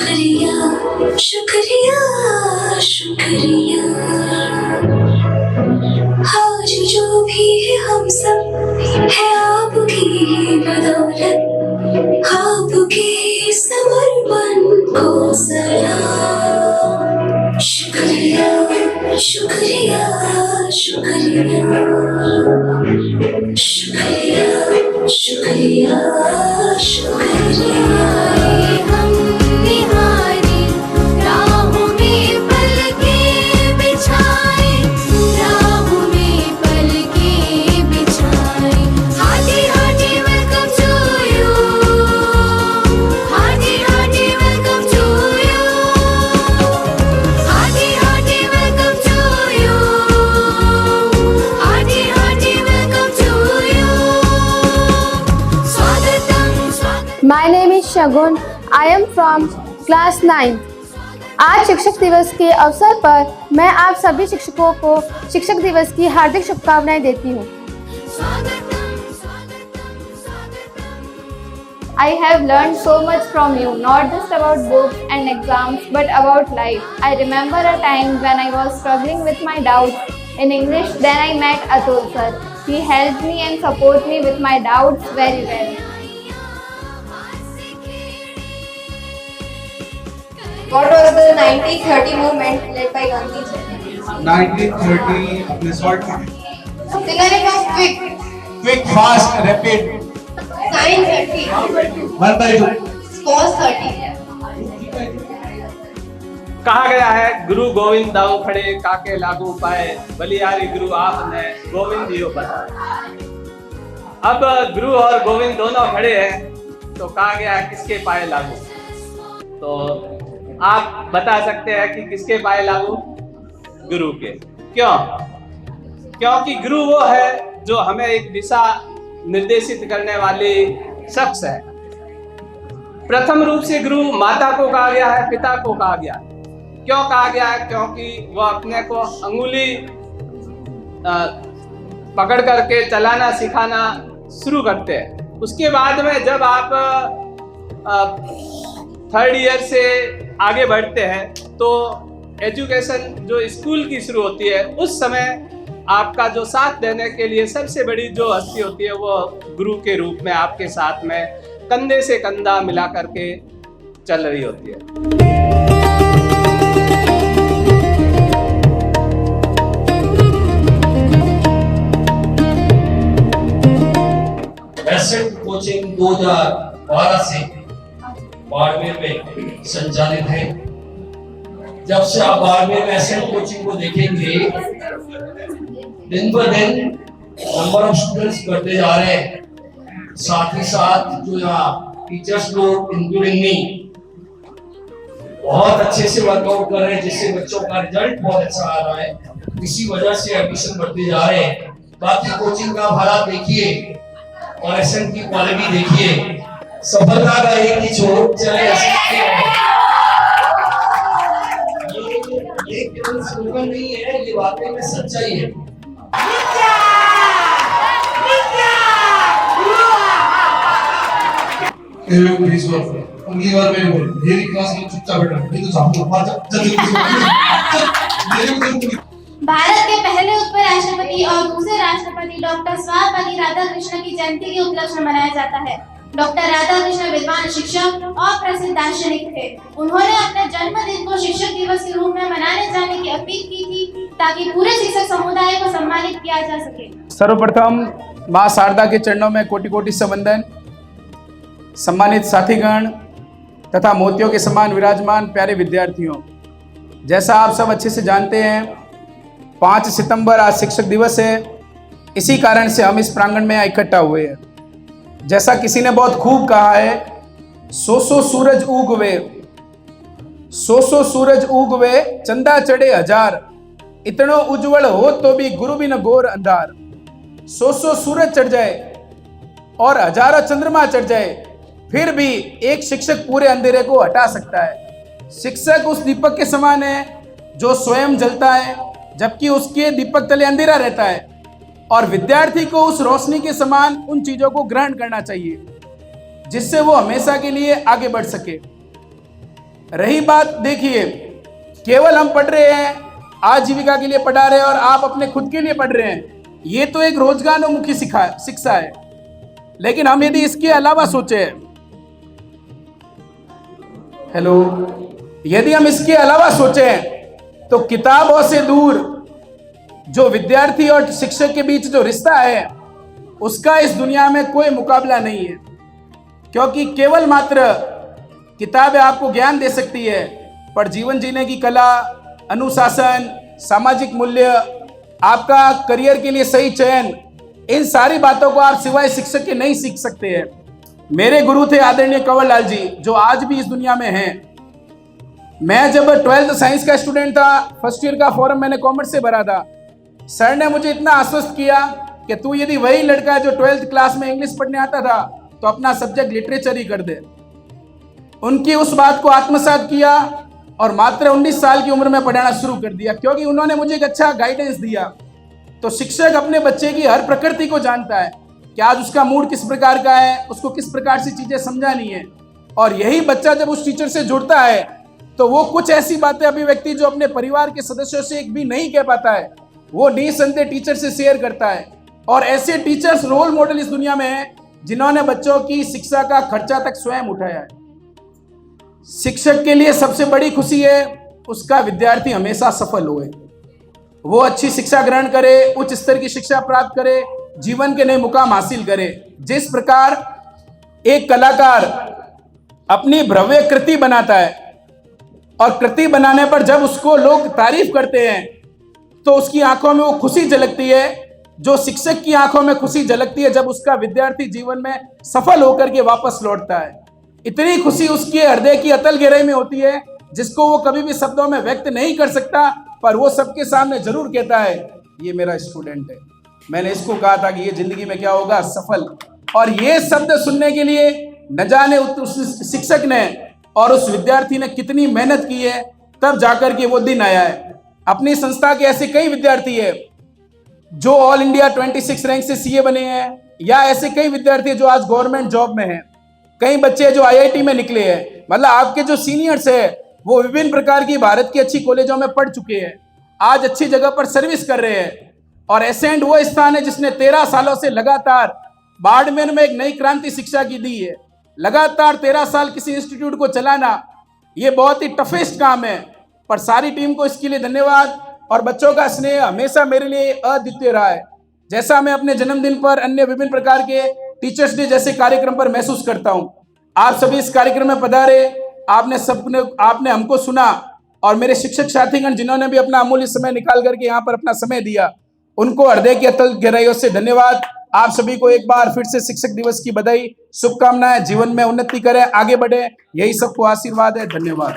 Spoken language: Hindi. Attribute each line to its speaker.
Speaker 1: शुक्रिया शुक्रिया शुक्रिया। आज जो भी है हम सब है आपकी बदौलत, आपके समर्पण को सलाम। शुक्रिया शुक्रिया शुक्रिया शुक्रिया शुक्रिया शुक्रिया। हम निहारे राहों में पलकें बिछाए, राहों में पलकें बिछाए। Hearty hearty welcome to you, hearty hearty welcome to you, hearty hearty welcome to you, hearty hearty welcome to you. स्वागतम स्वागतम।
Speaker 2: My name is Shagun. I am from class 9th. आज शिक्षक दिवस के अवसर पर मैं आप सभी शिक्षकों को शिक्षक दिवस की हार्दिक शुभकामनाएं देती हूँ। I have learned so much from you, not just about books and exams, but about life. I remember a time when I was struggling with my doubts in English. Then I met Atul sir. He helped me and supported me with my doubts very well. What was the 1930 movement led by Gandhi ji?
Speaker 3: 1930 अपने शॉर्ट में
Speaker 2: Thinking of quick.
Speaker 3: Quick fast rapid
Speaker 2: 930.
Speaker 3: 1/2
Speaker 2: Cos 30.
Speaker 4: कहा गया है गुरु गोविंद दाऊ खड़े काके लागू पाए, बलिहारी गुरु आपने गोविंद दियो बताए। अब गुरु और गोविंद दोनों खड़े हैं तो कहा गया है किसके पाए लागू। तो आप बता सकते हैं कि किसके पाए लागू? गुरु के। क्यों? क्योंकि गुरु वो है जो हमें एक दिशा निर्देशित करने वाली शख्स है। प्रथम रूप से गुरु माता को कहा गया है, पिता को कहा गया है। क्यों कहा गया है? क्योंकि वो अपने को अंगुली पकड़ करके चलाना सिखाना शुरू करते हैं। उसके बाद में जब आप 3rd ईयर से आगे बढ़ते हैं तो एजुकेशन जो स्कूल की शुरू होती है, उस समय आपका जो साथ देने के लिए सबसे बड़ी जो हस्ती होती है वो गुरु के रूप में आपके साथ में कंधे से कंधा मिला करके चल रही होती है।
Speaker 5: एसेंट कोचिंग 2012 से बाड़मेर में संचालित है। जब से आप बाड़मेर में एसेंट कोचिंग को देखेंगे, दिन ब दिन नंबर ऑफ स्टूडेंट्स बढ़ते जा रहे हैं। साथ ही साथ जो यहाँ टीचर्स लोग इंक्लूडिंग मी बहुत अच्छे से वर्कआउट कर रहे हैं, जिससे बच्चों का रिजल्ट बहुत अच्छा आ रहा है। इसी वजह से एडमिशन बढ़ते जा रहे हैं। बाकी कोचिंग का हालात देखिए और एसेंट की क्वालिटी देखिए। सफलता का एक ही छोर चले ये केवल स्लोगन नहीं है, ये वाकई में सच्चाई है। उनकी बार में बोल मेरी क्लास में चुपचाप बैठा, नहीं तो सामने
Speaker 6: भारत के पहले उपराष्ट्रपति और दूसरे राष्ट्रपति डॉक्टर सर्वपल्ली राधाकृष्णन की जयंती के उपलक्ष्य में मनाया जाता है। डॉक्टर राधाकृष्णन विद्वान शिक्षक और प्रसिद्ध दार्शनिक थे। उन्होंने अपने जन्मदिन को शिक्षक दिवस के रूप में मनाने जाने की अपील की थी ताकि पूरे शिक्षक समुदाय को सम्मानित किया जा सके।
Speaker 7: सर्वप्रथम माँ शारदा के चरणों में कोटि कोटि से वंदन। सम्मानित साथीगण तथा मोतियों के समान विराजमान प्यारे विद्यार्थियों, जैसा आप सब अच्छे से जानते हैं 5 सितंबर आज शिक्षक दिवस है। इसी कारण से हम इस प्रांगण में इकट्ठा हुए हैं। जैसा किसी ने बहुत खूब कहा है, सौ सूरज उगवे, सौ सूरज उगवे, चंदा चढ़े हजार, इतनो उज्जवल हो तो भी गुरु भी न घोर अंधार। 100 सूरज चढ़ जाए और हजारों चंद्रमा चढ़ जाए, फिर भी एक शिक्षक पूरे अंधेरे को हटा सकता है। शिक्षक उस दीपक के समान है जो स्वयं जलता है, जबकि उसके दीपक तले अंधेरा रहता है, और विद्यार्थी को उस रोशनी के समान उन चीजों को ग्रहण करना चाहिए जिससे वो हमेशा के लिए आगे बढ़ सके। रही बात, देखिए, केवल हम पढ़ रहे हैं, आजीविका के लिए पढ़ा रहे हैं और आप अपने खुद के लिए पढ़ रहे हैं, ये तो एक रोजगारोन्मुखी शिक्षा है। लेकिन हम यदि इसके अलावा सोचे, यदि हम इसके अलावा सोचें तो किताबों से दूर जो विद्यार्थी और शिक्षक के बीच जो रिश्ता है उसका इस दुनिया में कोई मुकाबला नहीं है, क्योंकि केवल मात्र किताबें आपको ज्ञान दे सकती है, पर जीवन जीने की कला, अनुशासन, सामाजिक मूल्य, आपका करियर के लिए सही चयन, इन सारी बातों को आप सिवाय शिक्षक के नहीं सीख सकते हैं। मेरे गुरु थे आदरणीय कंवर लाल जी, जो आज भी इस दुनिया में हैं। मैं जब 12th साइंस का स्टूडेंट था, फर्स्ट ईयर का फॉर्म मैंने कॉमर्स से भरा था, सर ने मुझे इतना आश्वस्त किया कि तू यदि वही लड़का है जो 12th क्लास में इंग्लिश पढ़ने आता था तो अपना सब्जेक्ट लिटरेचर ही कर दे। उनकी उस बात को आत्मसात किया और मात्र 19 साल की उम्र में पढ़ाना शुरू कर दिया, क्योंकि उन्होंने मुझे एक अच्छा गाइडेंस दिया। तो शिक्षक अपने बच्चे की हर प्रकृति को जानता है कि आज उसका मूड किस प्रकार का है, उसको किस प्रकार से चीजें समझानी है, और यही बच्चा जब उस टीचर से जुड़ता है तो वो कुछ ऐसी बातें अभिव्यक्ति जो अपने परिवार के सदस्यों से एक भी नहीं कह पाता है, वो निसंदेह टीचर से शेयर करता है। और ऐसे टीचर्स रोल मॉडल इस दुनिया में हैं जिन्होंने बच्चों की शिक्षा का खर्चा तक स्वयं उठाया है। शिक्षक के लिए सबसे बड़ी खुशी है उसका विद्यार्थी हमेशा सफल हुए, वो अच्छी शिक्षा ग्रहण करे, उच्च स्तर की शिक्षा प्राप्त करे, जीवन के नए मुकाम हासिल करे। जिस प्रकार एक कलाकार अपनी भव्य कृति बनाता है और कृति बनाने पर जब उसको लोग तारीफ करते हैं तो उसकी आंखों में वो खुशी झलकती है, जो शिक्षक की आंखों में खुशी झलकती है जब उसका विद्यार्थी जीवन में सफल होकर के वापस लौटता है। इतनी खुशी उसके हृदय की अतल गहराई में होती है जिसको वो कभी भी शब्दों में व्यक्त नहीं कर सकता, पर वो सबके सामने जरूर कहता है ये मेरा स्टूडेंट है, मैंने इसको कहा था कि ये जिंदगी में क्या होगा, सफल। और ये शब्द सुनने के लिए न जाने उस शिक्षक ने और उस विद्यार्थी ने कितनी मेहनत की है, तब जाकर के वो दिन आया है। अपनी संस्था के ऐसे कई विद्यार्थी है जो ऑल इंडिया 26 रैंक से सीए बने हैं, या ऐसे कई विद्यार्थी जो आज गवर्नमेंट जॉब में हैं, कई बच्चे जो आईआईटी में निकले हैं। मतलब आपके जो सीनियर्स है वो विभिन्न प्रकार की भारत की अच्छी कॉलेजों में पढ़ चुके हैं, आज अच्छी जगह पर सर्विस कर रहे हैं। और एसेंट वो स्थान है जिसने 13 सालों से लगातार बाड़मेर में एक नई क्रांति शिक्षा की दी है। लगातार 13 साल किसी इंस्टीट्यूट को चलाना ये बहुत ही टफेस्ट काम है, पर सारी टीम को इसके लिए धन्यवाद। और बच्चों का स्नेह हमेशा मेरे लिए अद्वितीय रहा है, जैसा मैं अपने जन्मदिन पर अन्य विभिन्न प्रकार के टीचर्स डे जैसे कार्यक्रम पर महसूस करता हूं। आप सभी इस कार्यक्रम में पधारे, आपने हमको सुना, और मेरे शिक्षक साथीगण जिन्होंने भी अपना अमूल्य समय निकाल करके यहाँ पर अपना समय दिया, उनको हृदय की अतल गहराइयों से धन्यवाद। आप सभी को एक बार फिर से शिक्षक दिवस की बधाई, शुभकामनाएं। जीवन में उन्नति करें, आगे बढ़े, यही सबको आशीर्वाद है। धन्यवाद।